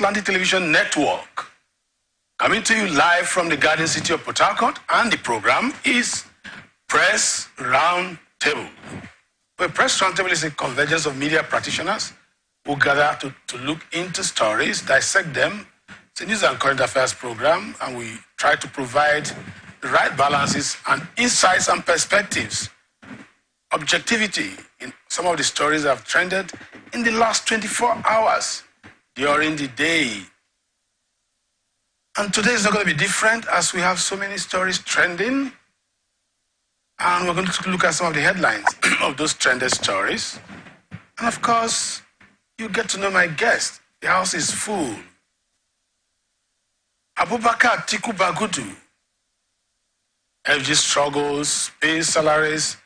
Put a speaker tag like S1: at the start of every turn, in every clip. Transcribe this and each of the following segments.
S1: Atlantic Television Network. Coming to you live from the Garden City of Port Harcourt, and the program is Press Round Table. Well, Press Round Table is a convergence of media practitioners who gather to look into stories, dissect them. It's a news and current affairs program, and we try to provide the right balances and insights and perspectives, objectivity in some of the stories that have trended in the last 24 hours during the day. And today is not going to be different, as we have so many stories trending. And we're going to look at some of the headlines of those trended stories. And of course, you get to know my guest. The house is full. Abubakar Atiku Bagudu. FG struggles, pays salaries,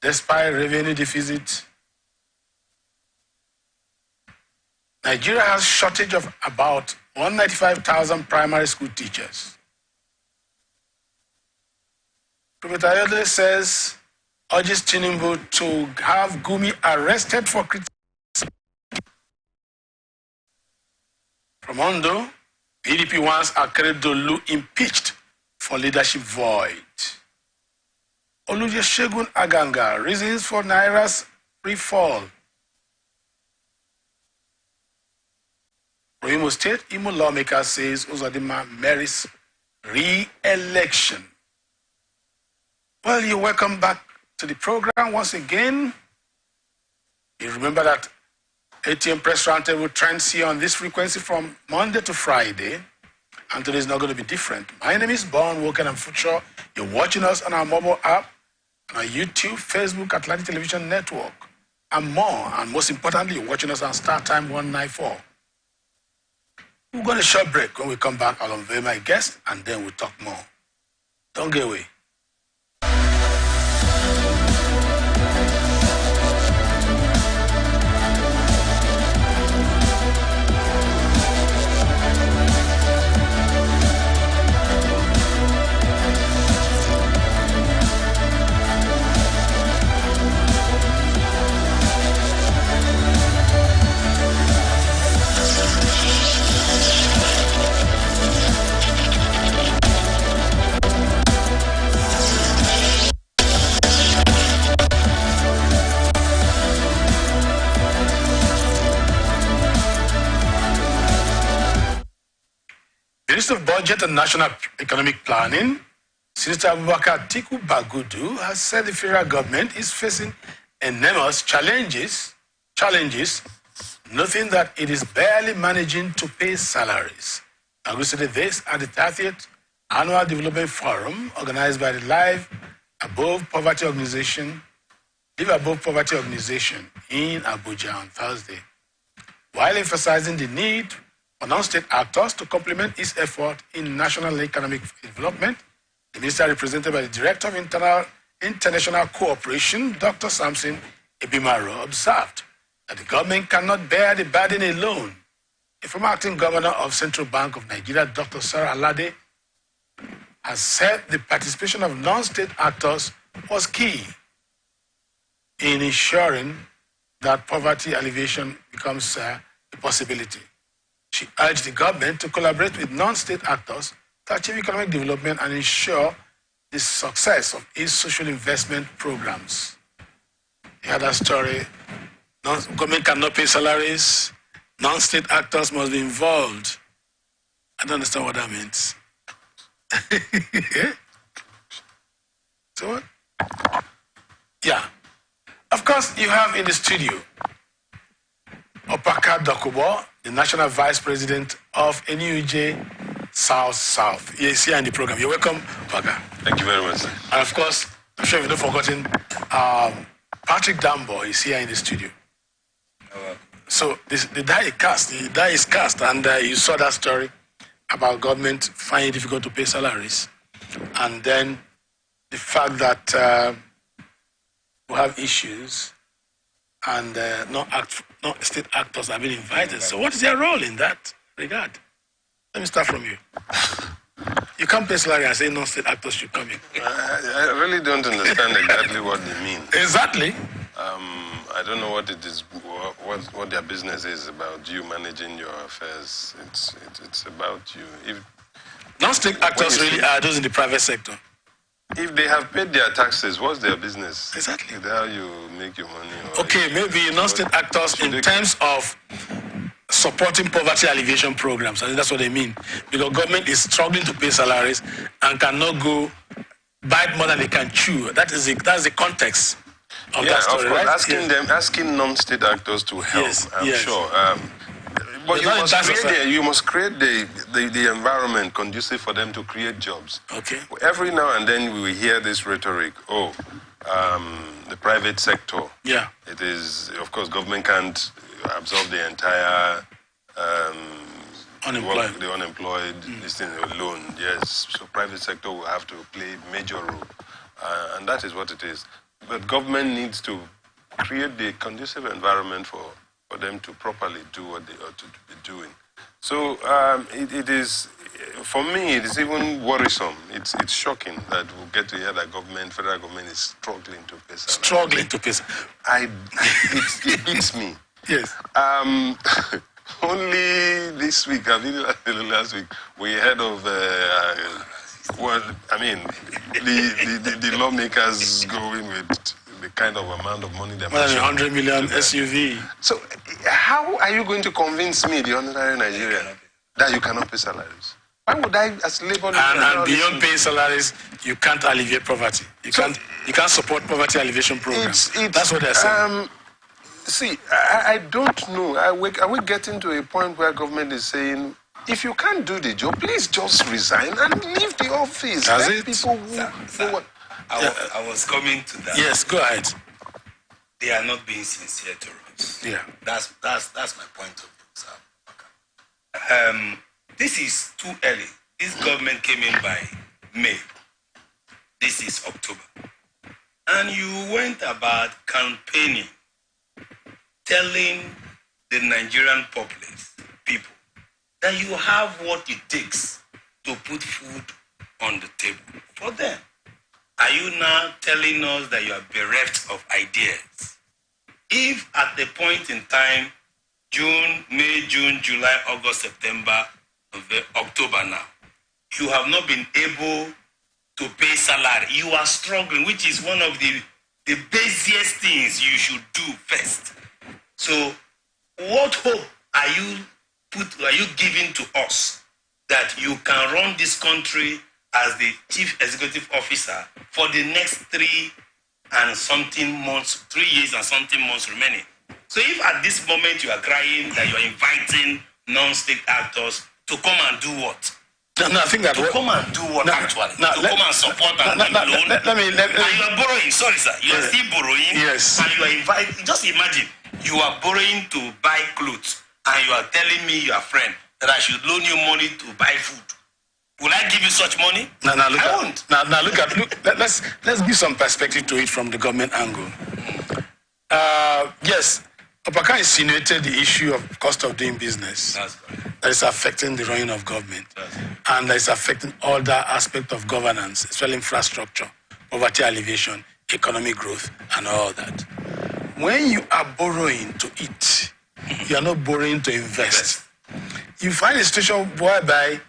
S1: despite revenue deficit. Nigeria has shortage of about 195,000 primary school teachers. Professor Ayode says, urges Tinubu to have Gumi arrested for criticism. From Ondo, PDP wants Akeredolu impeached for leadership void. Olusegun Aganga, reasons for Naira's free fall. From Imo State, Imo lawmaker says Uzodinma merits re-election. Well, you're welcome back to the program once again. You remember that ATM Press Roundtable trends here on this frequency from Monday to Friday, and today is not going to be different. My name is Bon Woken and Future. You're watching us on our mobile app, on our YouTube, Facebook, Atlantic Television Network, and more. And most importantly, you're watching us on StarTimes 194. We're going to short break. When we come back, I'll unveil my guest, and then we'll talk more. Don't get away. Minister of Budget and National Economic Planning, Senator Abubakar Atiku Bagudu, has said the federal government is facing enormous challenges, noting that it is barely managing to pay salaries. Bagudu said this at the 30th Annual Development Forum organized by the Live Above Poverty Organization in Abuja on Thursday, while emphasizing the need for non-state actors to complement its effort in national economic development. The minister, represented by the Director of International Cooperation, Dr. Samson Ebimaro, observed that the government cannot bear the burden alone. A former acting governor of Central Bank of Nigeria, Dr. Sarah Alade, has said the participation of non-state actors was key in ensuring that poverty alleviation becomes a possibility. She urged the government to collaborate with non-state actors to achieve economic development and ensure the success of its social investment programs. You heard that story. Government cannot pay salaries. Non-state actors must be involved. I don't understand what that means. Yeah? So what? Yeah. Of course, you have in the studio Opaka Dokubo, the National Vice President of NUJ South. He's here in the program. You're welcome, Opaka.
S2: Thank you very much, sir.
S1: And of course, I'm sure you've not forgotten, Patrick Dambo is here in the studio. So the die is cast, and you saw that story about government finding it difficult to pay salaries. And then the fact that we have issues and not state actors have been invited. So what is their role in that regard? Let me start from you. You can't pay salary and say non-state actors should come in.
S2: I really don't understand exactly what they mean.
S1: Exactly.
S2: I don't know what what their business is about you managing your affairs. It's about you. If
S1: non-state actors really are those in the private sector.
S2: If they have paid their taxes, what's their business?
S1: Exactly.
S2: Is that how you make your money?
S1: Okay, maybe non-state actors in terms of supporting poverty alleviation programs. I think that's what they mean. Because government is struggling to pay salaries and cannot go bite more than they can chew. That's the context of that story,
S2: of course,
S1: right?
S2: asking non-state actors to help, I'm sure. But you must create the environment conducive for them to create jobs.
S1: Okay.
S2: Every now and then we hear this rhetoric, the private sector.
S1: Yeah.
S2: It is, of course, government can't absorb the entire the unemployed, this thing alone. Yes, so private sector will have to play a major role. And that is what it is. But government needs to create the conducive environment for them to properly do what they ought to be doing. So it is, for me, it is even worrisome. It's shocking that we'll get to hear that federal government is struggling to pay salaries.
S1: Struggling to pay salaries.
S2: It beats me.
S1: Yes.
S2: Only this week, last week, we heard of the lawmakers going with the kind of amount of money they're
S1: more than 100 million SUV.
S2: So how are you going to convince me, the ordinary Nigerian, that you cannot pay salaries? Why would I, as labor...
S1: And beyond paying salaries, you can't alleviate poverty. You can't support poverty alleviation programs. That's what they're saying.
S2: See, I don't know. Are we getting to a point where government is saying, if you can't do the job, please just resign and leave the office?
S1: Let
S2: people
S3: I was coming to that.
S1: Yes, go ahead.
S3: They are not being sincere to us.
S1: Yeah.
S3: That's my point of view, sir. Okay. This is too early. This government came in by May. This is October. And you went about campaigning, telling the Nigerian populace, people, that you have what it takes to put food on the table for them. Are you now telling us that you are bereft of ideas? If at the point in time, May, June, July, August, September, October now, you have not been able to pay salary, you are struggling, which is one of the basiest things you should do first. So, what hope are you giving to us that you can run this country as the chief executive officer for the next 3 years and something months remaining? So if at this moment you are crying that you are inviting non-state actors to come and do what?
S1: No, I think that
S3: come and do what actually? Come and support and give loan. And you are borrowing, sorry sir, you are still borrowing.
S1: Yes.
S3: And you are inviting, just imagine, you are borrowing to buy clothes and you are telling me, your friend, that I should loan you money to buy food. Will I give you such money? I won't.
S1: Let's give some perspective to it from the government angle. Yes, Opaka insinuated the issue of cost of doing business. That is affecting the running of government. And that is affecting all the aspects of governance, especially infrastructure, poverty alleviation, economic growth, and all that. When you are borrowing to eat, you are not borrowing to invest. You find a situation whereby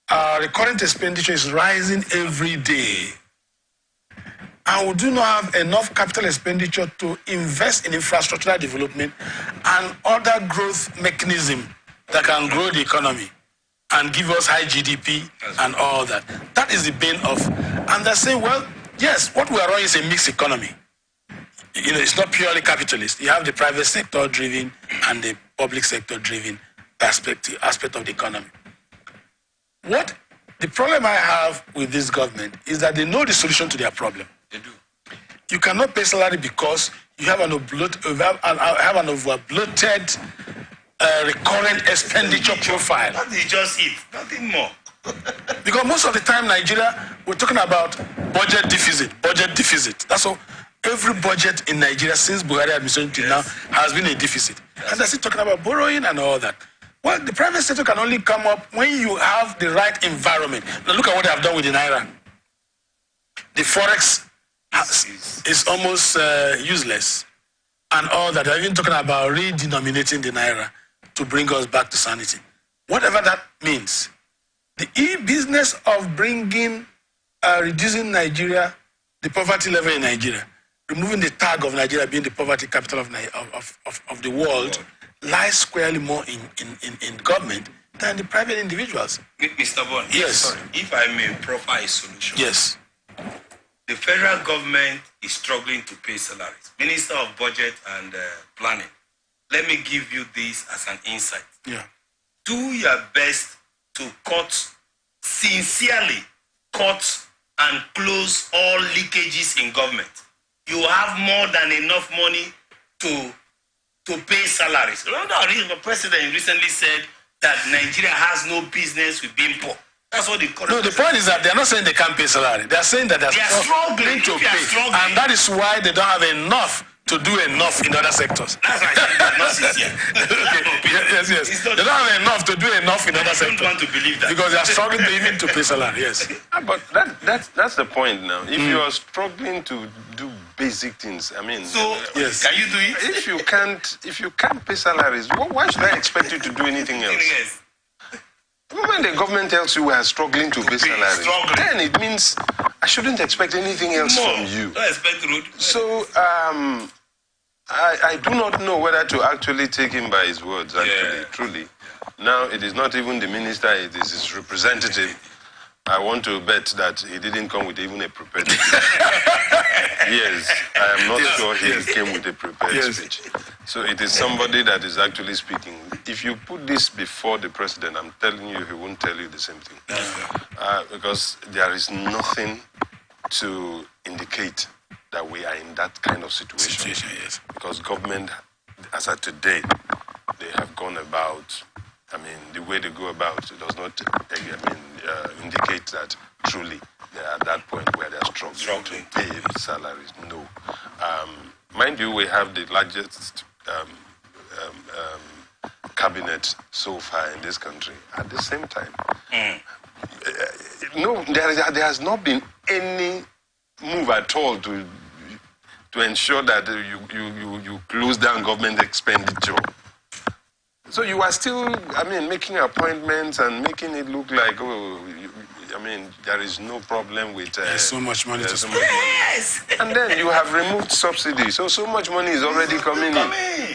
S1: the current expenditure is rising every day. And we do not have enough capital expenditure to invest in infrastructural development and other growth mechanisms that can grow the economy and give us high GDP and all that. That is the bane of. And they're saying, well, yes, what we are running is a mixed economy. You know, it's not purely capitalist. You have the private sector driven and the public sector driven aspect of the economy. What the problem I have with this government is that they know the solution to their problem.
S3: They do.
S1: You cannot pay salary because you have an over-bloated recurrent expenditure profile.
S3: That is just it, nothing more.
S1: Because most of the time, Nigeria, we're talking about budget deficit. That's all. Every budget in Nigeria since Buhari administration till now has been a deficit. And they're still talking about borrowing and all that. Well, the private sector can only come up when you have the right environment. Now look at what they have done with the Naira. The Forex is almost useless. and all that. They're even talking about redenominating the naira to bring us back to sanity. Whatever that means, the business of bringing, reducing Nigeria, the poverty level in Nigeria, removing the tag of Nigeria being the poverty capital of the world, lies squarely more in government than the private individuals.
S3: Mr. Bond,
S1: Yes.
S3: sorry, if I may proffer a solution.
S1: Yes.
S3: The federal government is struggling to pay salaries. Minister of Budget and Planning, let me give you this as an insight.
S1: Yeah.
S3: Do your best to sincerely cut and close all leakages in government. You have more than enough money to pay salaries. Remember, the president recently said that Nigeria has no business with being poor. That's what the
S1: No, the point is that they're not saying they can't pay salary. They're saying that they're struggling to pay. And that is why they don't have enough to do enough in other sectors.
S3: That's right. Not sincere.
S1: Yes. They don't have enough to do enough in other sectors.
S3: I don't want to believe that.
S1: Because they are struggling even to pay salary, yes.
S2: But that's the point now. If you are struggling to do basic things, I mean,
S3: so
S1: yes.
S3: Can you do it?
S2: If you can't pay salaries, why should I expect you to do anything else?
S3: Yes.
S2: When the government tells you we are struggling to pay salaries, then it means I shouldn't expect anything else from you.
S3: Don't expect road.
S2: So I do not know whether to actually take him by his words, actually, truly. Now, it is not even the minister, it is his representative. I want to bet that he didn't come with even a prepared speech. Yes, I am not sure he came with a prepared speech. So it is somebody that is actually speaking. If you put this before the president, I'm telling you, he won't tell you the same thing. Because there is nothing to indicate that we are in that kind of situation.
S1: Yes.
S2: Because government, as of today, they have gone about, I mean, the way they go about it does not, indicate that truly they are at that point where they are struggling to pay salaries. No. Mind you, we have the largest cabinet so far in this country. At the same time, no, there has not been any move at all to ensure that you close down government expenditure. So you are still, making appointments and making it look like, there is no problem with...
S1: there's so much money to spend.
S3: Yes!
S2: And then you have removed subsidies, so much money is already coming in.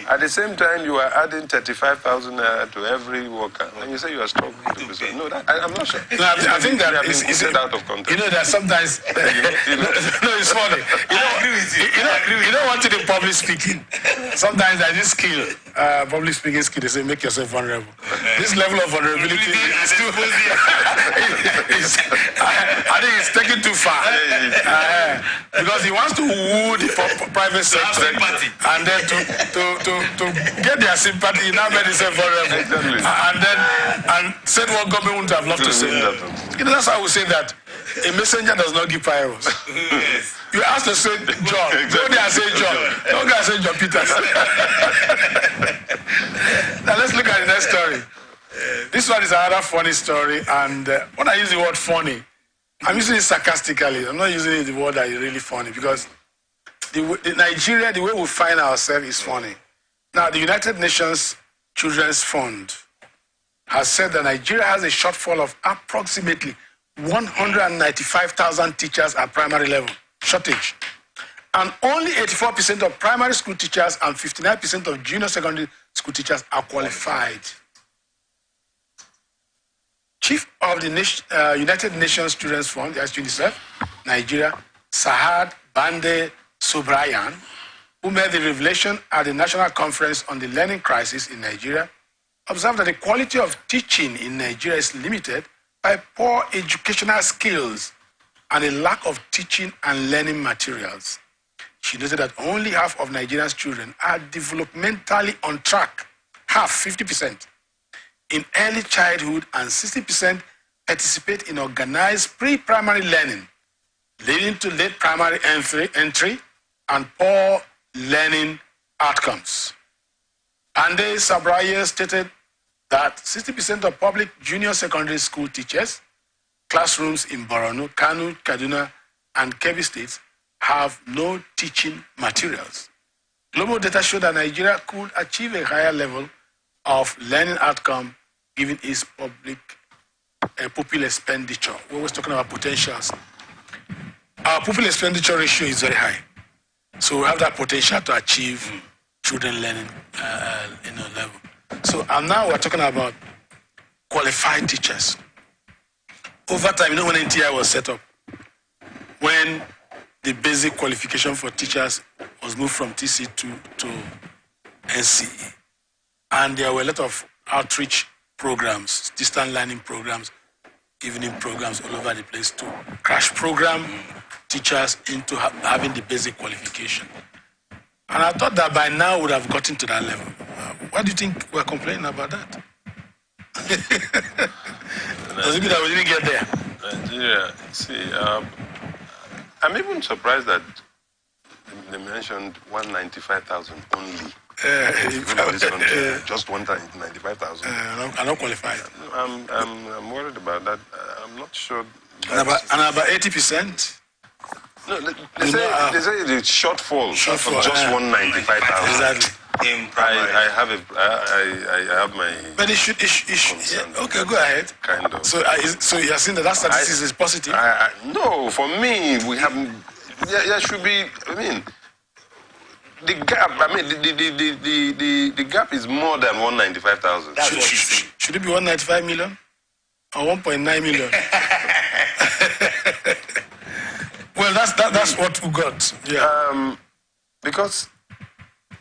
S2: At the same time, you are adding 35,000 to every worker, and you say you are struggling to do so. No, I'm not sure.
S1: No, I think that
S2: is out of context.
S1: You know that sometimes... No, it's funny.
S3: I agree with you.
S1: You know what in public speaking? Sometimes there's this skill, public speaking skill, they say make yourself vulnerable. This level of vulnerability is too... I think it's taken too far. Because he wants to woo the private sector and then to get their sympathy, he now made himself vulnerable. And said what government wouldn't have loved to say. That's how we say that a messenger does not give fireworks.
S3: Yes.
S1: You ask to say John, go there and say John. Don't go and say John Peters. Now let's look at the next story. This one is another funny story, and when I use the word funny, I'm using it sarcastically. I'm not using the word that is really funny, because the Nigeria, the way we find ourselves is funny. Now, the United Nations Children's Fund has said that Nigeria has a shortfall of approximately 195,000 teachers at primary level, shortage. And only 84% of primary school teachers and 59% of junior secondary school teachers are qualified. Chief of the United Nations Children's Fund, that's UNICEF, Nigeria, Sahad Bande Subrayan, who made the revelation at the National Conference on the Learning Crisis in Nigeria, observed that the quality of teaching in Nigeria is limited by poor educational skills and a lack of teaching and learning materials. She noted that only half of Nigeria's children are developmentally on track, half, 50%, in early childhood, and 60% participate in organized pre-primary learning, leading to late primary entry and poor learning outcomes. Ande Sabraya stated that 60% of public junior secondary school teachers, classrooms in Borno, Kano, Kaduna, and Kebbi states have no teaching materials. Global data show that Nigeria could achieve a higher level of learning outcome given its pupil expenditure. We're always talking about potentials. Our pupil expenditure ratio is very high. So we have that potential to achieve children learning level. So and now we're talking about qualified teachers. Over time, when NTI was set up, when the basic qualification for teachers was moved from TC2 to NCE, and there were a lot of outreach programs, distant learning programs, evening programs all over the place to crash program teachers into having the basic qualification. And I thought that by now we would have gotten to that level. Why do you think we're complaining about that? Does it mean that we didn't get there?
S2: Nigeria, see, I'm even surprised that they mentioned 195,000 only. This country, just 195,000.
S1: I'm not qualified.
S2: I'm worried about that. I'm not sure.
S1: And about 80%?
S2: No, they say the shortfall of just 195,000.
S1: Exactly.
S2: I have my.
S1: But it should yeah, okay, go ahead.
S2: Kind of.
S1: So you're saying that statistics is positive?
S2: No, for me, we haven't. There should be. I mean, the gap. I mean, the gap is more than 195,000.
S1: Should it be 195 million or 1.9 million? Well, that's what we got. Yeah.
S2: Because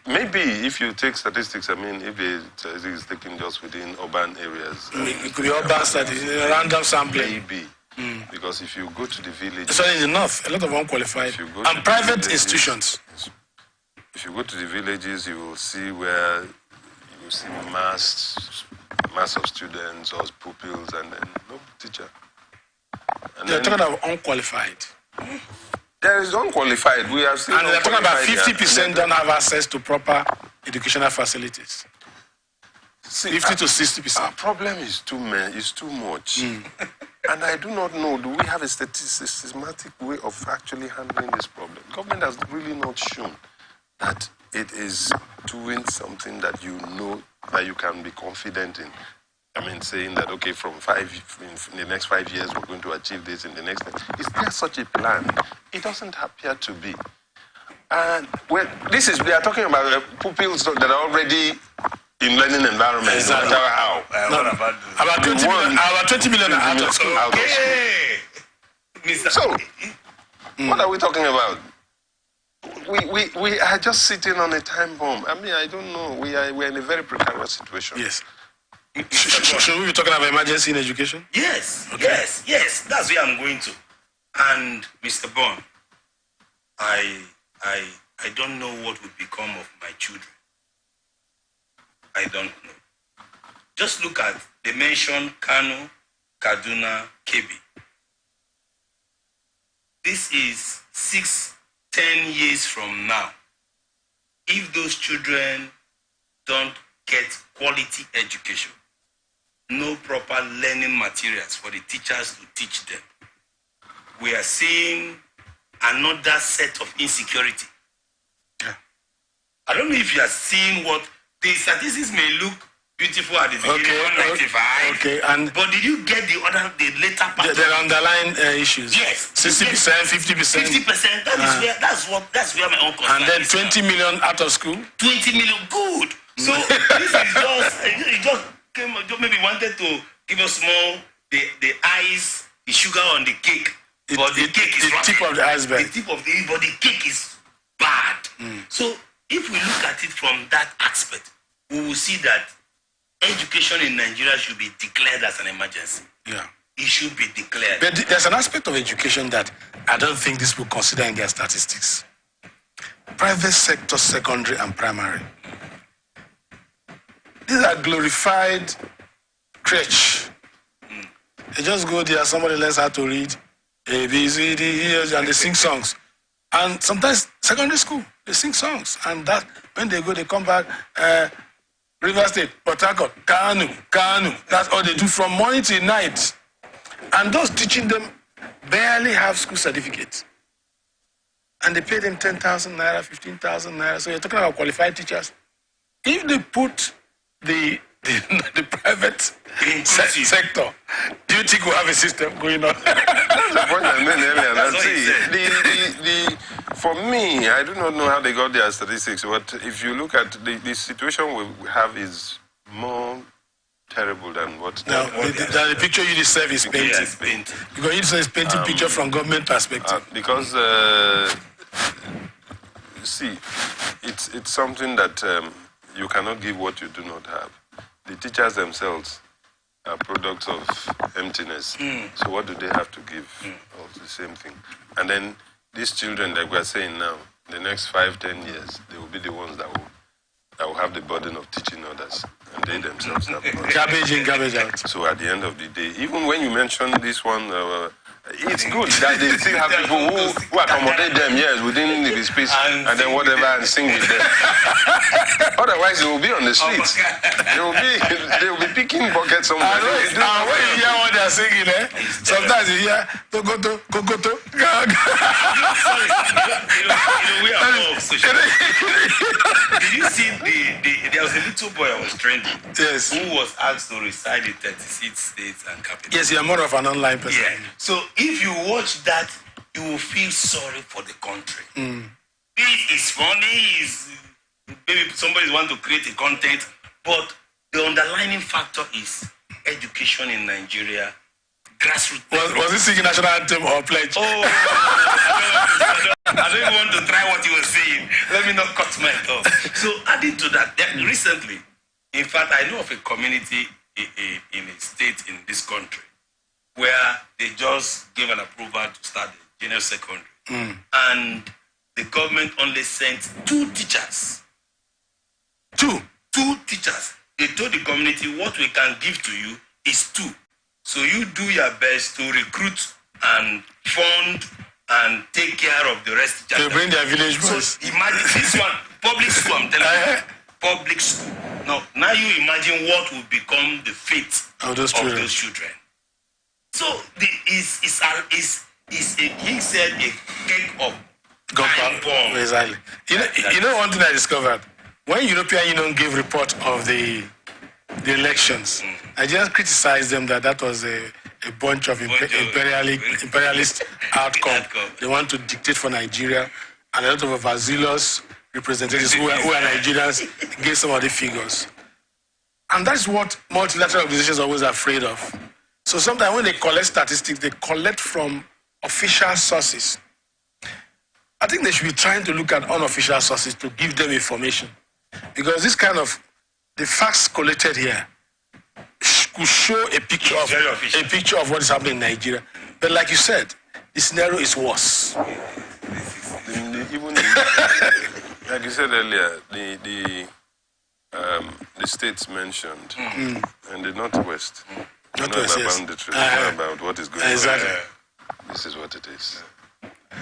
S2: maybe if you take statistics, I mean, if it is taken just within urban areas,
S1: it could be urban statistics, random sampling.
S2: Maybe. Because if you go to the village,
S1: so in the north, a lot of unqualified and private institutions.
S2: If you go to the villages, you will see where you will see mass of students or pupils, and then no teacher. And
S1: they're talking about unqualified.
S2: There is unqualified. We are still.
S1: And they're talking about 50% don't have access to proper educational facilities. 50 to 60%.
S2: Our problem is too much. And I do not know, do we have a systematic way of actually handling this problem? Government has really not shown that it is doing something that you know that you can be confident in. I mean, saying that, okay, in the next 5 years, we're going to achieve this in the next. Is there such a plan? It doesn't appear to be. And we are talking about pupils that are already in learning environment.
S1: Exactly.
S2: No matter how.
S1: About 20 million out of school.
S2: So, what are we talking about? We are just sitting on a time bomb. I mean, I don't know. We're in a very precarious situation.
S1: Yes. Should we be talking about emergency in education?
S3: Yes, okay. yes. That's where I'm going to. And Mr. Bond, I don't know what will become of my children. I don't know. Just look at, they mentioned Kano, Kaduna, Kebbi. This is 6-10 years from now. If those children don't get quality education, no proper learning materials for the teachers to teach them, we are seeing another set of insecurity.
S1: Yeah.
S3: I don't know if you are seeing what the statistics may look beautiful at the beginning, 195.
S1: Okay,
S3: but did you get the later part?
S1: The underlying issues.
S3: Yes.
S1: 60%, 50%.
S3: 50%. That's where my own concern
S1: is. And then
S3: is
S1: 20 million out of school.
S3: 20 million. Good. So this is just maybe wanted to give us more the ice, the sugar on the cake. But the cake is
S1: the tip of the iceberg.
S3: The tip of the but the cake is bad. So if we look at it from that aspect, we will see that education in Nigeria should be declared as an emergency.
S1: Yeah.
S3: It should be declared.
S1: But there's an aspect of education that I don't think this will consider in their statistics. Private sector, secondary and primary. These are glorified crèche. They just go there, somebody learns how to read, A, B, C, D, E, and they sing songs. And sometimes secondary school, they sing songs. And that when they go, they come back, River State, Port Harcourt, Kanu. That's all they do from morning till night. And those teaching them barely have school certificates. and they pay them 10,000 naira, 15,000 naira. So you're talking about qualified teachers. If they put the private sector, do you think we'll have a system going on?
S2: That's the point I made earlier. For me, I do not know how they got their statistics, but if you look at the situation we have is more terrible than what...
S1: No, the picture UNICEF is painting.
S3: Yes, painting.
S1: Because UNICEF is painting picture from government perspective.
S2: Because, see, it's something that you cannot give what you do not have. The teachers themselves are products of emptiness. So what do they have to give? All the same thing. And then these children, like we're saying now, the next 5-10 years, they will be the ones that will have the burden of teaching others. And they themselves have
S1: garbage in, garbage out.
S2: So at the end of the day, even when you mention this one, it's good that they still have people who accommodate them, yes, within the space, and then whatever, and sing with them. Otherwise, they will be on the streets. They will be picking pockets somewhere.
S1: When you hear what they're singing, sometimes you hear Kokoto, Kokoto.
S3: We are all social. Did you see there was a little boy I was trending,
S1: yes,
S3: who was asked to reside in 36 states and capitals.
S1: Yes, you're more of an online person.
S3: Yeah. So if you watch that, you will feel sorry for the country. It's funny, maybe somebody wants to create a content, but the underlying factor is education in Nigeria, grassroots.
S1: Was he singing national anthem or pledge?
S3: Oh, I don't even want to try what he was saying. Let me not cut my thought. So adding to that, recently, in fact, I know of a community in a state in this country where they just gave an approval to start the junior secondary. And the government only sent 2 teachers. Two teachers. They told the community, what we can give to you is 2. So you do your best to recruit and fund and take care of the rest.
S1: They bring their village boys.
S3: So imagine this one, public school, I'm telling you. Public school. Now you imagine what will become the fate
S1: of those
S3: children. So he said a cake of time bomb.
S1: Exactly. You know one thing I discovered? When European Union gave report of the elections, I just criticized them that was a bunch of imperialist outcome. They want to dictate for Nigeria, and a lot of overzealous representatives who are Nigerians gave some of the figures. And that's what multilateral organizations are always afraid of. So sometimes when they collect statistics, they collect from official sources. I think they should be trying to look at unofficial sources to give them information. Because this kind of, the facts collected here could show a picture of what is happening in Nigeria. But like you said, the scenario is worse.
S2: Even like you said earlier, the states mentioned and the Northwest. Not about what is going on. This is what it is.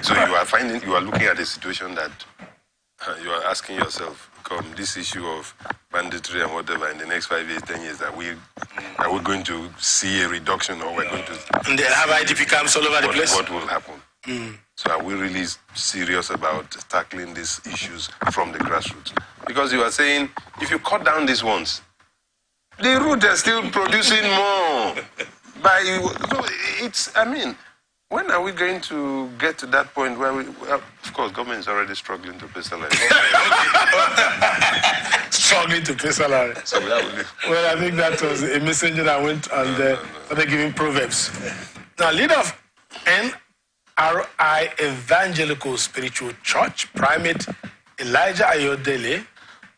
S2: So you are looking at a situation that you are asking yourself, this issue of banditry and whatever in the next 5 years, 10 years, are we going to see a reduction, or we're going to...
S1: And they have IDP camps all over the place?
S2: What will happen? So are we really serious about tackling these issues from the grassroots? Because you are saying, if you cut down these ones, the root are still producing more. When are we going to get to that point where of course, government is already struggling to pay salary.
S1: Struggling to pay salary.
S2: So
S1: well, I think that was a messenger that went and started giving proverbs. Now, leader of NRI Evangelical Spiritual Church, Primate Elijah Ayodele,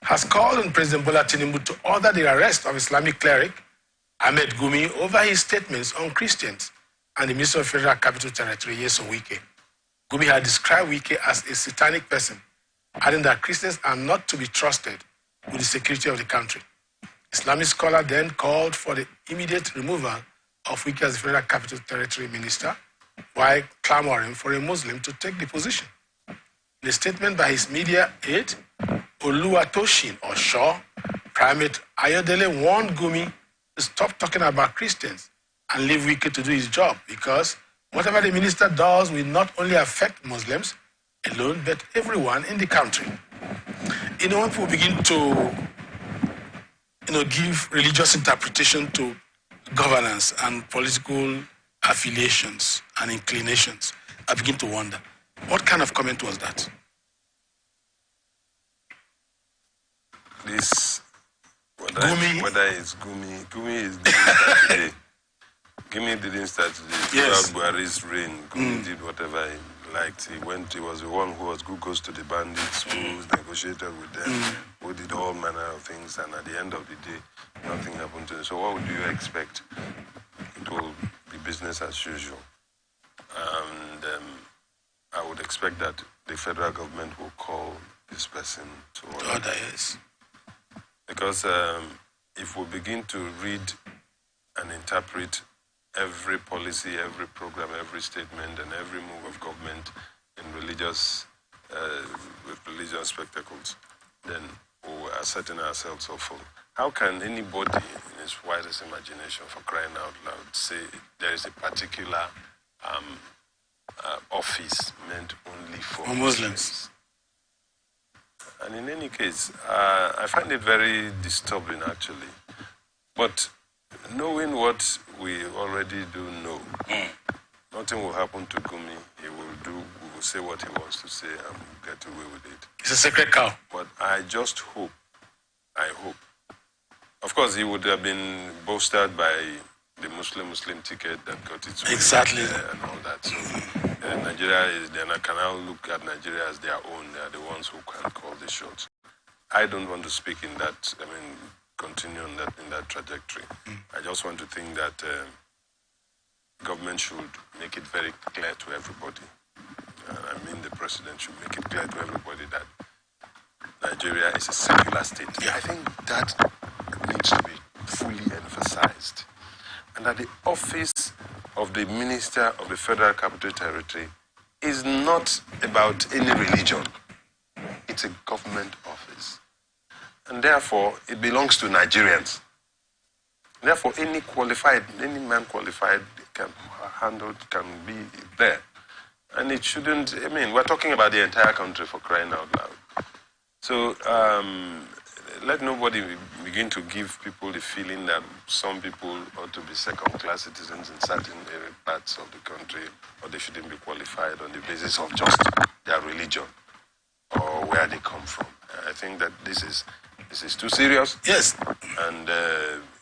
S1: has called on President Bola Tinubu to order the arrest of Islamic cleric Ahmed Gumi over his statements on Christians and the Minister of Federal Capital Territory, Nyesom Wike. Gumi had described Wike as a satanic person, adding that Christians are not to be trusted with the security of the country. Islamic scholar then called for the immediate removal of Wike as the Federal Capital Territory Minister, while clamoring for a Muslim to take the position. In a statement by his media aide, Oluwatoshin Osho, Primate Ayodele warned Gumi to stop talking about Christians and leave Wike to do his job, because whatever the minister does will not only affect Muslims, alone, but everyone in the country. When people begin to give religious interpretation to governance and political affiliations and inclinations, I begin to wonder, what kind of comment was that?
S2: This,
S1: Gumi?
S2: whether it's Gumi is didn't start today. Gumi didn't start today.
S1: Yes.
S2: Throughout Buhari's reign, Gumi did whatever he liked. He was the one who goes to the bandits, who negotiated with them, who did all manner of things, and at the end of the day, nothing happened to him. So what would you expect? It will be business as usual. And I would expect that the federal government will call this person to order.
S1: Yes.
S2: Because if we begin to read and interpret every policy, every program, every statement, and every move of government in with religious spectacles, then we are setting ourselves up for. How can anybody in his widest imagination, for crying out loud, say there is a particular office meant only for
S1: Muslims?
S2: And in any case, I find it very disturbing, actually. But knowing what we already do know, nothing will happen to Gumi. He will say what he wants to say and get away with it.
S1: It's a sacred cow.
S2: But I just hope, of course, he would have been bolstered by the Muslim ticket that got its way
S1: exactly
S2: and all that. So Nigeria can now look at Nigeria as their own. They are the ones who can call the shots. I don't want to speak in that. Continue in that trajectory. I just want to think that government should make it very clear to everybody. The president should make it clear to everybody that Nigeria is a secular state.
S1: Yeah.
S2: I think that needs to be fully emphasized. And that the office of the Minister of the Federal Capital Territory is not about any religion. It's a government office. And therefore, it belongs to Nigerians. Therefore, any man qualified can be there. And it shouldn't, we're talking about the entire country, for crying out loud. So, let nobody begin to give people the feeling that some people ought to be second-class citizens in certain parts of the country, or they shouldn't be qualified on the basis of just their religion or where they come from. I think that this is too serious.
S1: Yes.
S2: And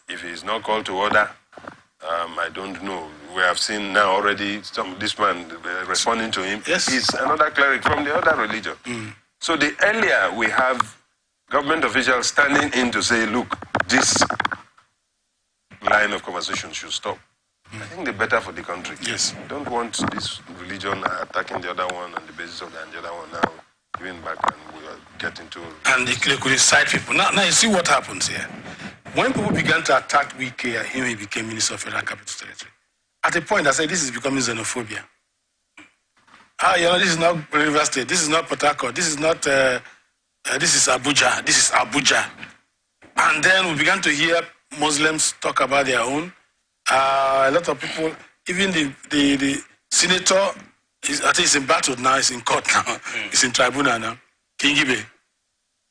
S2: if he is not called to order, I don't know. We have seen now already this man responding to him.
S1: Yes.
S2: He's another cleric from the other religion. So the earlier we have government officials standing in to say, look, this line of conversation should stop, I think the better for the country.
S1: Yes.
S2: We don't want this religion attacking the other one on the basis of the other one now, giving back, and we are getting to...
S1: And they could incite people. Now you see what happens here. When people began to attack Wike, he became Minister of Federal Capital Territory. At a point, I said, this is becoming xenophobia. This is not River State, this is not Port Harcourt, this is not... this is Abuja. This is Abuja. And then we began to hear Muslims talk about their own. A lot of people, even the senator, I think he's in battle now, he's in court now, he's in tribunal now. Kingibe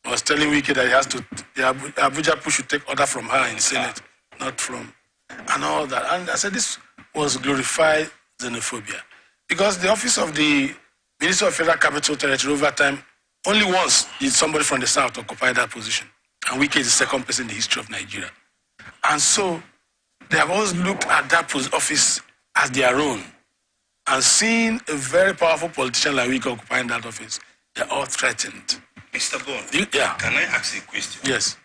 S1: was telling Wike that he has to, the Abuja push should take order from her in the Senate, not from, and all that. And I said this was glorified xenophobia. Because the office of the Minister of Federal Capital Territory over time, only once did somebody from the South occupy that position. And Wike is the second person in the history of Nigeria. And so they have always looked at that office as their own. And seeing a very powerful politician like Wike occupying that office, they're all threatened.
S3: Mr. Bond,
S1: Yeah.
S3: Can I ask you a question?
S1: Yes.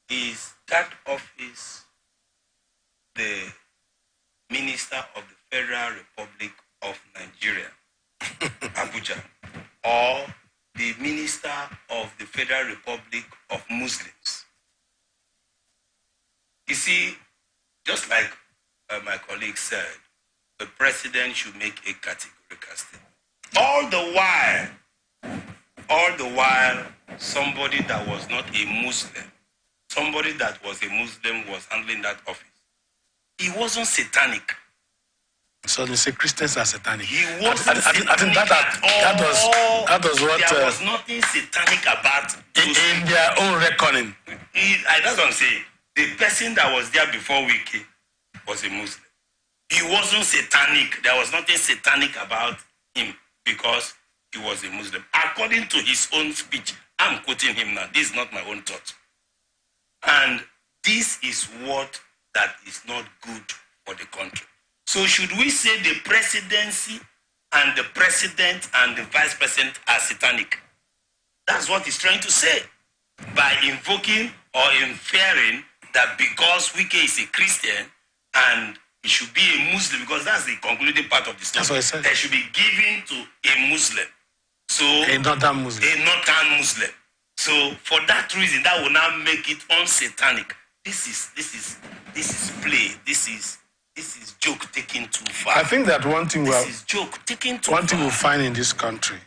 S3: Is that office the Minister of the Federal Republic of Nigeria, Abuja, or the Minister of the Federal Republic of Muslims? You see, just like my colleague said, the president should make a categorical statement. All the while, somebody that was not a Muslim, somebody that was a Muslim was handling that office. He wasn't satanic.
S1: So they say Christians are satanic.
S3: He wasn't
S1: I think that was what
S3: there was nothing satanic about
S1: in their own reckoning.
S3: That's what I'm saying. The person that was there before we came was a Muslim. He wasn't satanic. There was nothing satanic about him because he was a Muslim. According to his own speech, I'm quoting him now. This is not my own thought. And this is what that is not good for the country. So should we say the presidency and the president and the vice president are satanic? That's what he's trying to say. By invoking or inferring that because Wike is a Christian and he should be a Muslim, because that's the concluding part of the story.
S1: That's what I said.
S3: That should be given to a Muslim. So
S1: a northern Muslim.
S3: A northern Muslim. So for that reason, that will now make it unsatanic. This is play. This is joke taken too far.
S1: I think that one thing
S3: we'll
S1: find in this country.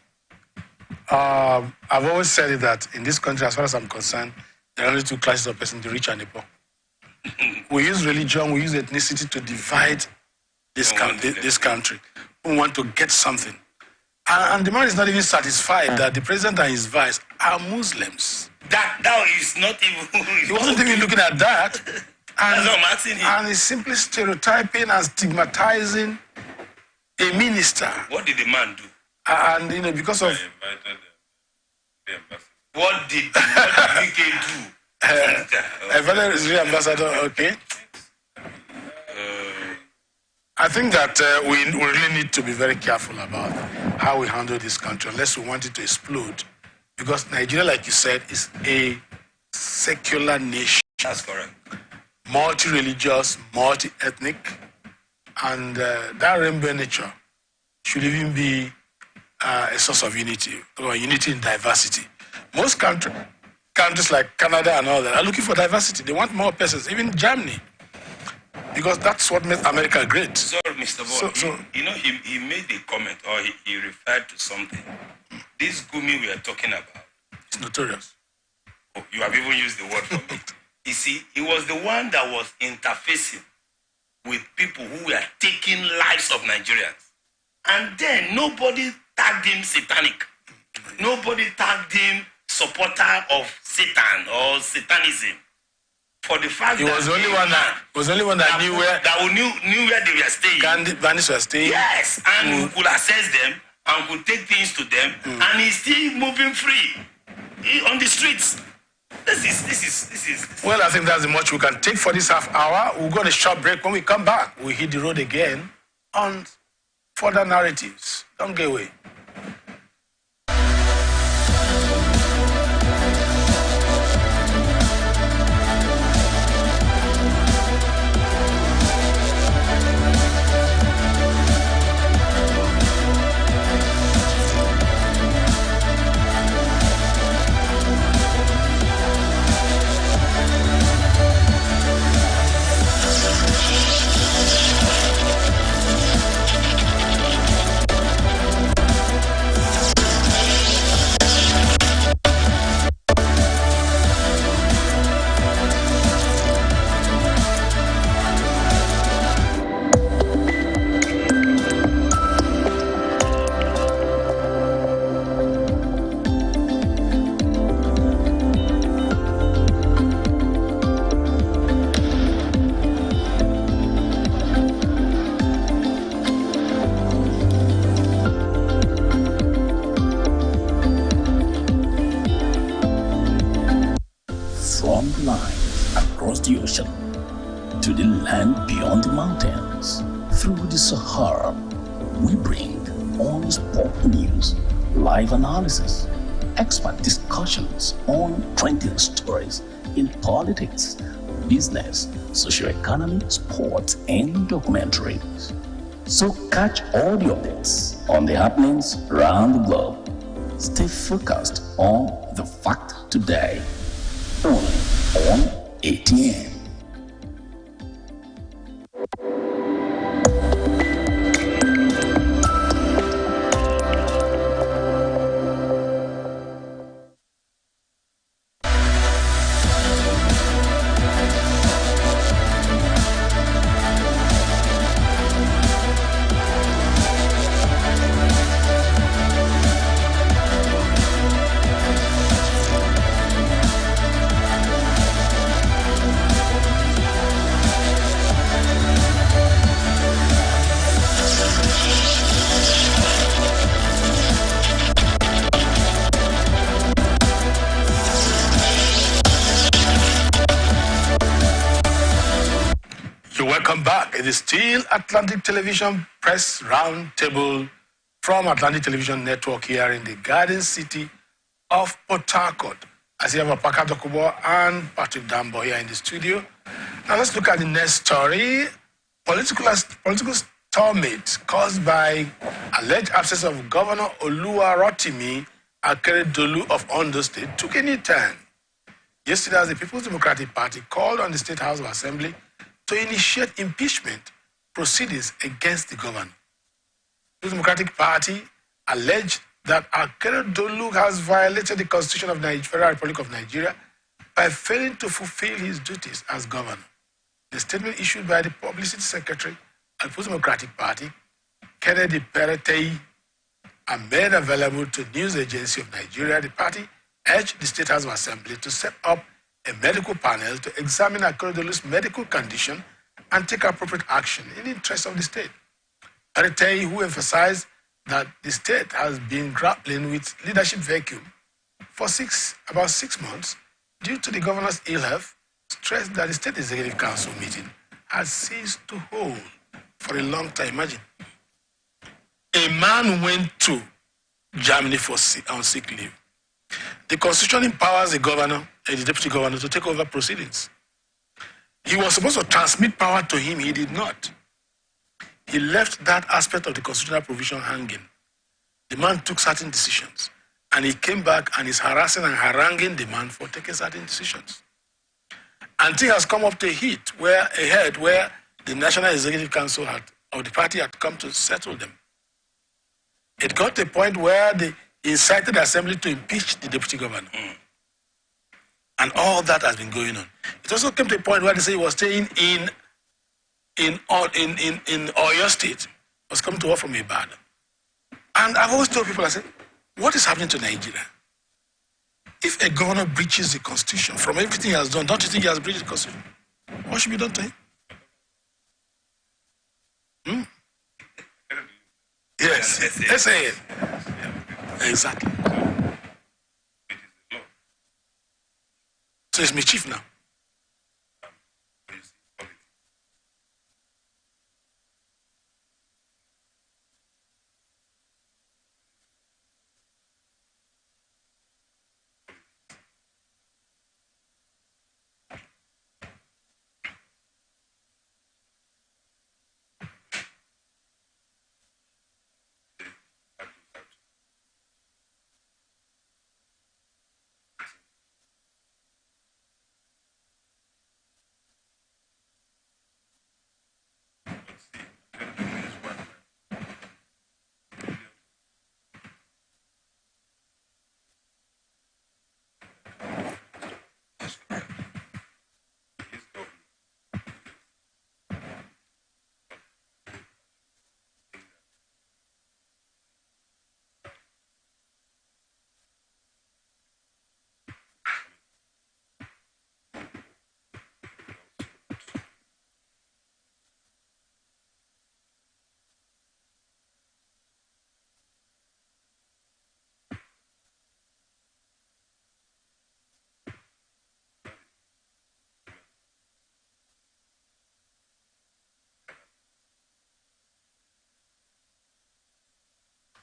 S1: I've always said it that in this country, as far as I'm concerned, there are only two classes of person: the rich and the poor. We use religion, we use ethnicity to divide this country. We want to get something. And the man is not even satisfied that the president and his vice are Muslims.
S3: That is not even...
S1: He wasn't even looking at that.
S3: And, no, I'm asking him.
S1: And he's simply stereotyping and stigmatizing a minister.
S3: What did the man do?
S1: And, because of...
S3: What did Wike do?
S1: A fellow Israeli ambassador, okay. I think that we really need to be very careful about how we handle this country unless we want it to explode. Because Nigeria, like you said, is a secular nation.
S3: That's correct.
S1: Multi-religious, multi-ethnic, and that rainbow nature should even be a source of unity, or unity in diversity. Most countries like Canada and all that are looking for diversity. They want more persons, even Germany, because that's what makes America great.
S3: Sorry, Mr. Bo, he made a comment, or he referred to something. This Gumi we are talking about.
S1: It's notorious.
S3: Oh, you have even used the word for me. You see, he was the one that was interfacing with people who were taking lives of Nigerians. And then nobody tagged him satanic. Nobody tagged him supporter of Satan or Satanism. For the fact
S1: he was the only one that knew
S3: where they were staying.
S1: Gandhi were staying.
S3: Yes, and who could assess them and could take things to them, and he's still moving free on the streets. This is.
S1: Well, I think that's the much we can take for this half hour. We'll go on a short break. When we come back, we'll hit the road again on further narratives. Don't get away.
S4: To the land beyond the mountains, through the Sahara, we bring on-spot news, live analysis, expert discussions on trending stories in politics, business, socio-economy, sports, and documentaries. So catch all the updates on the happenings around the globe. Stay focused on the fact today, only on ATN.
S1: It is still Atlantic Television Press Roundtable from Atlantic Television Network here in the Garden City of Port Harcourt. As you have Apaka Dokubo and Patrick Dambo here in the studio. Now let's look at the next story. Political stalemate caused by alleged absence of Governor Oluwarotimi Akeredolu of Ondo State took a new turn. Yesterday, as the People's Democratic Party called on the State House of Assembly to initiate impeachment proceedings against the governor. The People's Democratic Party alleged that Akeredolu has violated the Constitution of the Federal Republic of Nigeria by failing to fulfill his duties as governor. The statement issued by the Publicity Secretary of the People's Democratic Party, Kennedy Peretei, and made available to News Agency of Nigeria, the party urged the State House of Assembly to set up a medical panel to examine Akeredolu's medical condition and take appropriate action in the interest of the state. Peretei, who emphasized that the state has been grappling with leadership vacuum for about 6 months due to the governor's ill health, stressed that the State Executive Council meeting has ceased to hold for a long time. Imagine. A man went to Germany on sick leave. The Constitution empowers the governor and the deputy governor to take over proceedings. He was supposed to transmit power to him. He did not. He left that aspect of the constitutional provision hanging. The man took certain decisions, and he came back and is harassing and haranguing the man for taking certain decisions. And things has come up to a head where the National Executive Council of the party had come to settle them. It got to a point where they incited the assembly to impeach the deputy governor. And all that has been going on. It also came to a point where they say he was staying in Oyo State, was coming to work from Ibadan. And I've always told people, I said, what is happening to Nigeria? If a governor breaches the Constitution from everything he has done, don't you think he has breached the Constitution? What should be done to him? Yes, let's say it. Exactly. So it's mischief now.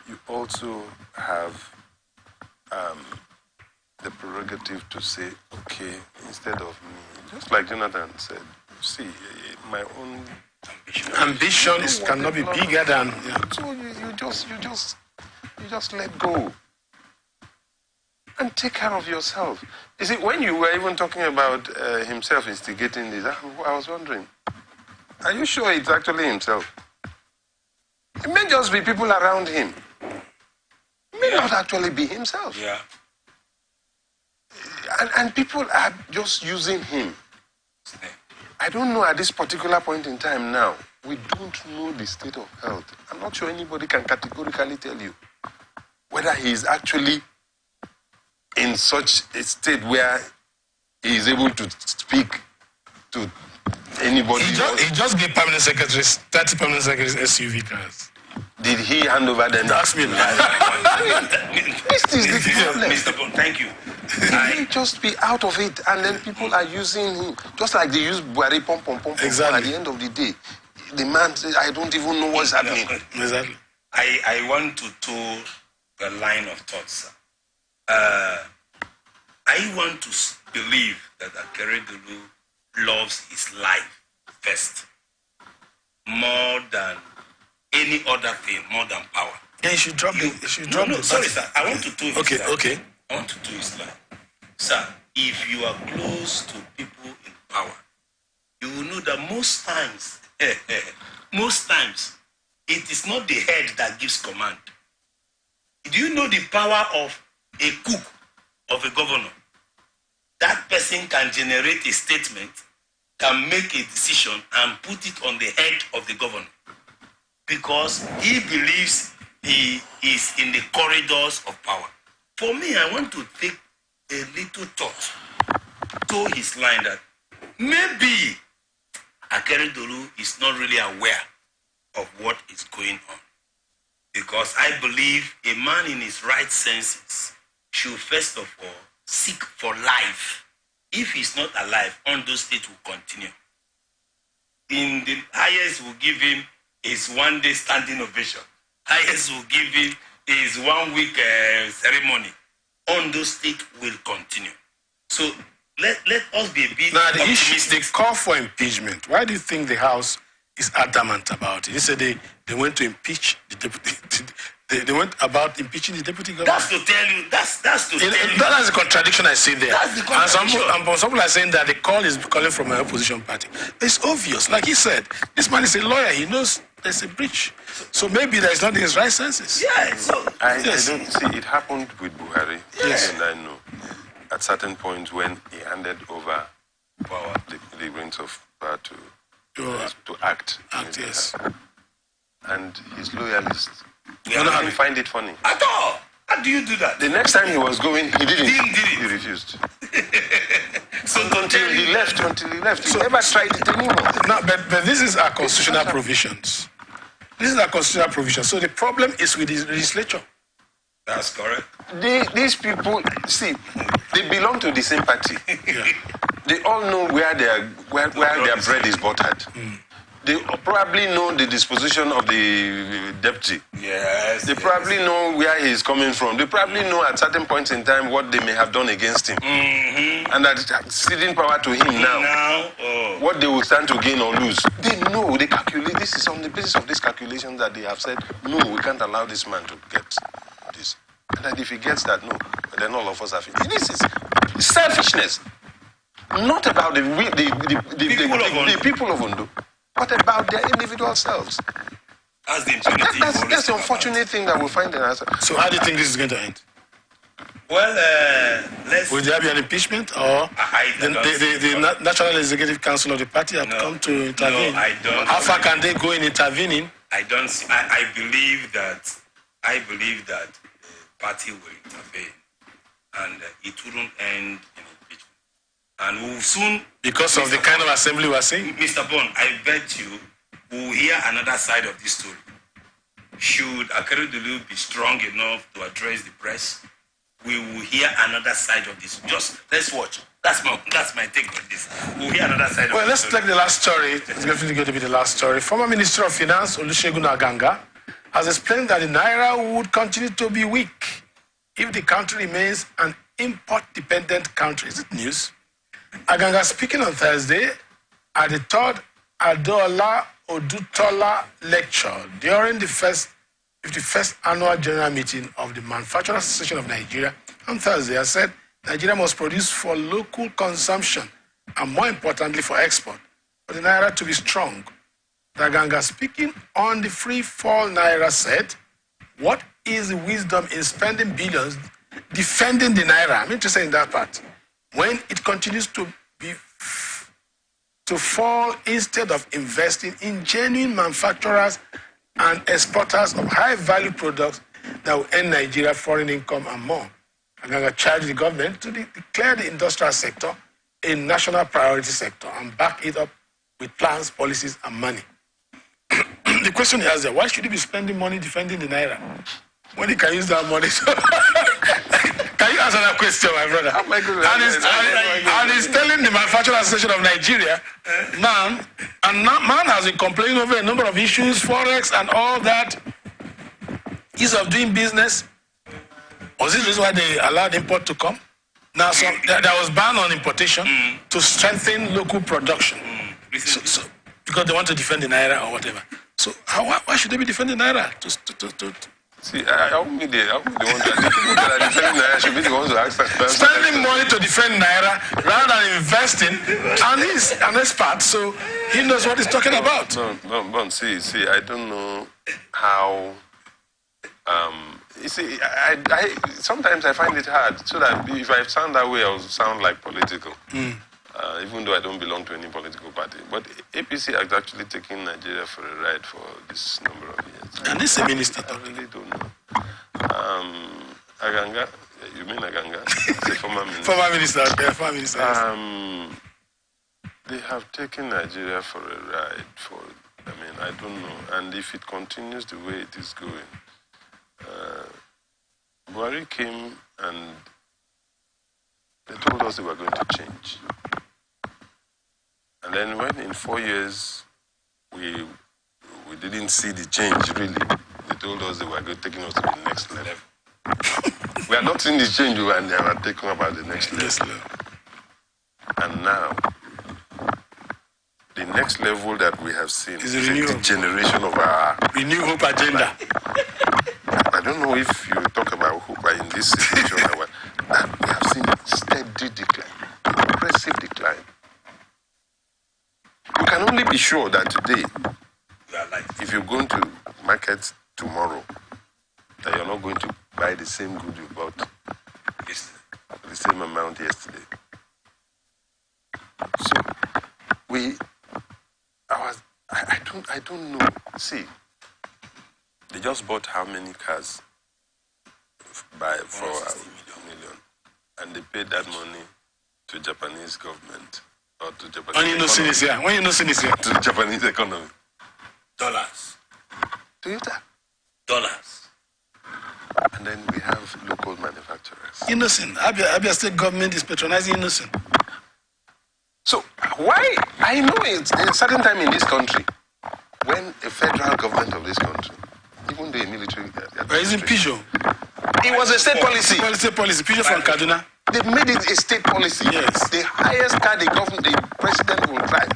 S2: You also have the prerogative to say, okay, instead of me, just like Jonathan said, see, my own
S1: ambitions cannot be bigger than. Yeah.
S2: So you just let go and take care of yourself. You see, when you were even talking about himself instigating this, I was wondering, are you sure it's actually himself? It may just be people around him. It may not actually be himself.
S3: Yeah.
S2: And people are just using him. I don't know at this particular point in time now. We don't know the state of health. I'm not sure anybody can categorically tell you whether he is actually in such a state where he is able to speak to anybody.
S1: He just gave permanent secretaries, 30 permanent secretaries SUV cars.
S2: Did he hand over them?
S1: That's me.
S2: This is the problem.
S3: Mr. Bond, thank you.
S2: He may just be out of it, and then people are using him just like they use Buhari pom pom pom.
S1: Exactly.
S2: At the end of the day, the man says, I don't even know what's happening.
S1: Exactly.
S3: I want to toe a line of thought, sir. I want to believe that Akeredolu loves his life first, more than any other thing, more than power.
S1: Yeah, you should drop the
S3: sorry, sir. I want to toe his life.
S1: Okay.
S3: I want to toe his life. Sir, if you are close to people in power, you will know that most times, it is not the head that gives command. Do you know the power of a cook, of a governor? That person can generate a statement, can make a decision, and put it on the head of the governor. Because he believes he is in the corridors of power. For me, I want to take a little thought to his line that maybe Akeredolu is not really aware of what is going on. Because I believe a man in his right senses should first of all seek for life. If he's not alive, Ondo State will continue. In the highest will give him his 1 day standing ovation. Highest will give him his 1 week ceremony. Ondo State will continue. So let us be a bit
S1: now the
S3: optimistic.
S1: issue, they call for impeachment. Why do you think the House is adamant about it? They said they went to impeach the deputy. They went about impeaching the deputy governor.
S3: That's to tell you. That's to tell you.
S1: That's the contradiction I see there.
S3: That's the contradiction.
S1: And some people are saying that the call is calling from an opposition party. It's obvious. Like he said, this man is a lawyer. He knows there's a breach. So maybe there's not in his right senses.
S3: Yeah. So
S2: I don't see, it happened with Buhari.
S1: Yes.
S2: And I know at certain points when he handed over power, the reins of power to act.
S1: Yes.
S2: And his loyalists,
S3: Yeah.
S2: we find it funny.
S3: at all. How do you do that?
S2: The next time he was going, he didn't.
S3: Didn't.
S2: He refused.
S3: So
S2: Until he left. He never tried it anymore.
S1: No, but this is our constitutional provisions. This is our constitutional provision. So the problem is with the legislature.
S3: That's correct.
S2: These people, see, they belong to the same party.
S1: Yeah.
S2: They all know where their bread is buttered. They probably know the disposition of the deputy.
S3: Yes.
S2: They probably know where he's coming from. They probably know at certain points in time what they may have done against him.
S3: Mm-hmm.
S2: And that ceding power to him now, what they will stand to gain or lose. They know, they calculate. This is on the basis of this calculation that they have said, no, we can't allow this man to get this. And that if he gets that, no, then all of us have it. This is selfishness. Not about the people of Ondo. What about their individual selves?
S3: That's the impunity.
S2: That's the unfortunate thing that we find in ourselves.
S1: So how do you think this is going to end?
S3: Well, let's.
S1: Will there be an impeachment, or the National Executive Council of the party have come to intervene?
S3: No, I don't.
S1: How far can they go in intervening?
S3: I don't. I believe that. I believe that the party will intervene, and it wouldn't end in impeachment. And we'll soon.
S1: Because of the kind of assembly we're seeing?
S3: Mr. Bond, I bet you we'll hear another side of this story. Should Akeredolu be strong enough to address the press, we will hear another side of this. Just let's watch. That's my take on this. We'll hear another side of this.
S1: Well, let's take the last story. It's definitely going to be the last story. Former Minister of Finance, Olusegun Aganga, has explained that the Naira would continue to be weak if the country remains an import-dependent country. Is it news? Aganga speaking on Thursday at the third Adola Odutola lecture during the 51st annual general meeting of the Manufacturers Association of Nigeria on Thursday, I said Nigeria must produce for local consumption and, more importantly, for export, for the Naira to be strong. Aganga, speaking on the free fall Naira, said, what is the wisdom in spending billions defending the Naira? I'm interested in that part. When it continues to fall instead of investing in genuine manufacturers and exporters of high-value products that will earn Nigeria foreign income and more. Aganga charged the government to declare the industrial sector a national priority sector and back it up with plans, policies, and money. The question is, why should you be spending money defending the Naira when you can use that money? Can you That's another question, my brother.
S2: Oh my goodness.
S1: And he's telling the Manufacturing Association of Nigeria, man has been complaining over a number of issues, forex and all that, ease of doing business. Was this the reason why they allowed import to come? Now, there was ban on importation to strengthen local production. So, because they want to defend the Naira or whatever. So why should they be defending Naira?
S2: See, I won't be the one the people that are defending Naira should be the ones who ask that question.
S1: Spending money to defend Naira rather than investing, and he's an expert, so he knows what he's talking about.
S2: No, see, I don't know how. You see, I sometimes I find it hard, so that if I sound that way, I'll sound like political. Even though I don't belong to any political party. But APC has actually taken Nigeria for a ride for this number of years.
S1: And this is a minister.
S2: I really don't know. Aganga, you mean Aganga? It's a former minister.
S1: Former minister.
S2: They have taken Nigeria for a ride I don't know. And if it continues the way it is going, Buhari came and they told us they were going to change. And then when in 4 years we didn't see the change really, they told us they were taking us to the next level. We are not seeing the change, and they are talking about the next level. And now, the next level that we have seen is the generation of our
S1: Renew Hope agenda.
S2: I don't know if you talk about hope in this situation, that we have seen steady decline, progressive decline. You can only be sure that today, if you're going to market tomorrow, that you're not going to buy the same good you bought the same amount yesterday. So I don't know. See, they just bought how many cars for $1 million, and they paid that money to Japanese government. Or to Japanese
S1: when you know Sinisia.
S2: To the Japanese economy.
S3: Dollars.
S2: Toyota.
S3: Dollars.
S2: And then we have local manufacturers.
S1: Innocent. Abia State government is patronizing Innocent.
S2: So why? I know it's a certain time in this country when a federal government of this country, even though a military...
S1: Isn't Peugeot?
S2: It was a state policy.
S1: Peugeot from Kaduna.
S2: They made it a state policy.
S1: Yes.
S2: The highest car the president will drive.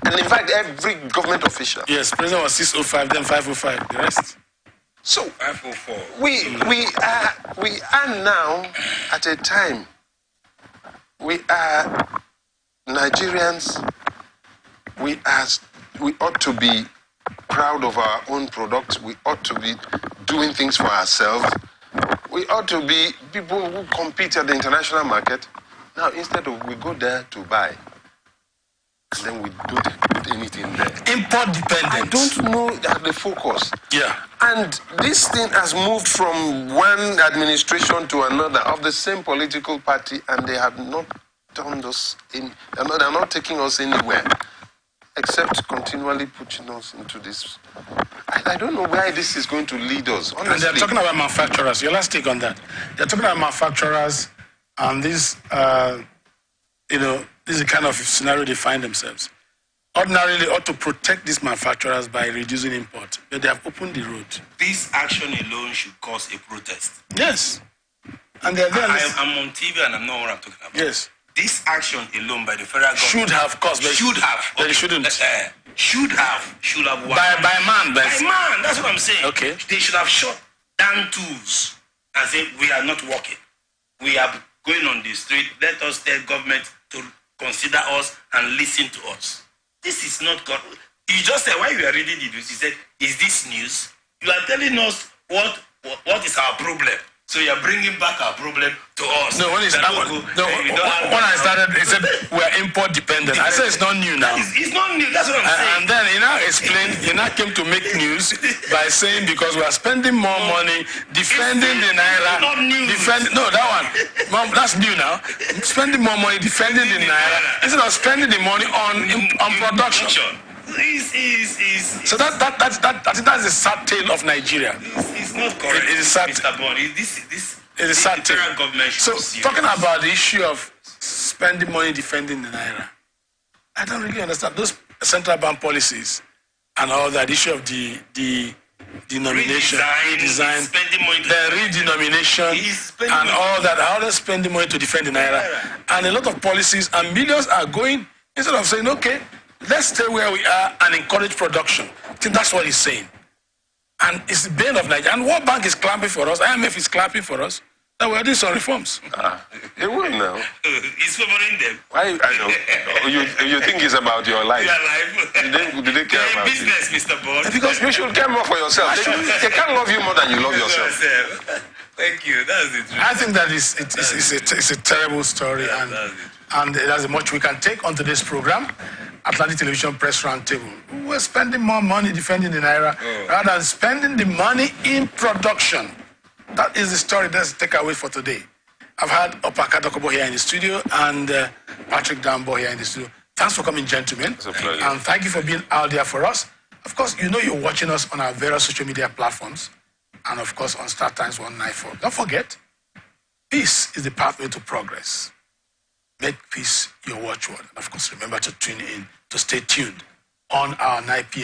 S2: And in fact, every government official.
S1: Yes, president was 605, then 505. The rest.
S2: So
S3: 504.
S2: We are now at a time. We are Nigerians. We ought to be proud of our own products. We ought to be doing things for ourselves. We ought to be people who compete at the international market. Now, instead of we go there to buy, and then we don't put anything there.
S1: Import dependent.
S2: I don't know the focus.
S1: Yeah.
S2: And this thing has moved from one administration to another of the same political party, and they have not turned us in. They're not taking us anywhere, except continually putting us into this. I don't know where this is going to lead us, honestly.
S1: And they're talking about manufacturers. Your last take on that. They're talking about manufacturers, and this, this is the kind of scenario they find themselves. Ordinarily, they ought to protect these manufacturers by reducing import, but they have opened the road.
S3: This action alone should cause a protest.
S1: Yes. And they're there.
S3: I'm on TV and I know what I'm talking about.
S1: Yes.
S3: This action alone by the federal government
S1: should have caused.
S3: Should have.
S1: But it shouldn't.
S3: Should have.
S1: By man.
S3: By man. That's what I'm saying.
S1: Okay.
S3: They should have shut down tools and say we are not working. We are going on the street. Let us tell government to consider us and listen to us. This is not God. You just said, while you are reading the news, you said, is this news? You are telling us what is our problem. So you are bringing back our problem to us.
S1: No, when I started, it said we are import dependent. I said it's not new now.
S3: It's not new, that's what I'm saying.
S1: And then he now came to make news by saying because we are spending more money defending the Naira.
S3: Not new.
S1: No, that one. Mom, that's new now. Spending more money defending the Naira instead of spending the money on production. So I think that's the sad tale of Nigeria.
S3: It's not correct.
S1: It is sad.
S3: Mr. Bond,
S1: It is sad thing.
S3: federal government should
S1: So,
S3: be
S1: talking
S3: serious.
S1: about the issue of spending money defending the naira, I don't really understand those central bank policies and all that issue of the denomination,
S3: Redesign, spending money to
S1: the redenomination,
S3: He's spending
S1: and
S3: money.
S1: all that. How they spending money to defend the naira, and a lot of policies and millions are going instead of saying, okay, let's stay where we are and encourage production. I think that's what he's saying. And it's the bane of Nigeria. And World Bank is clapping for us, IMF is clapping for us, that we're doing some reforms.
S2: It will now.
S3: He's favoring them.
S2: Why? I know. You think it's about your life?
S3: Their life.
S2: Do they care
S3: They're in
S2: about
S3: business, Mr. Bond.
S2: Because you should care more for yourself. They can't love you more than you love yourself.
S3: Thank you. That's the truth.
S1: I think that it's a terrible story, and there's much we can take on today's program. Atlantic Television Press Roundtable. We're spending more money defending the naira rather than spending the money in production. That is the story. That's the takeaway for today. I've had Opaka Dokobo here in the studio and Patrick Dambo here in the studio. Thanks for coming, gentlemen.
S2: It's a pleasure.
S1: And thank you for being out there for us. Of course, you know you're watching us on our various social media platforms and, of course, on StarTimes 194. Don't forget, peace is the pathway to progress. Make peace your watchword. And, of course, remember to tune in, to stay tuned on our 9 p.m.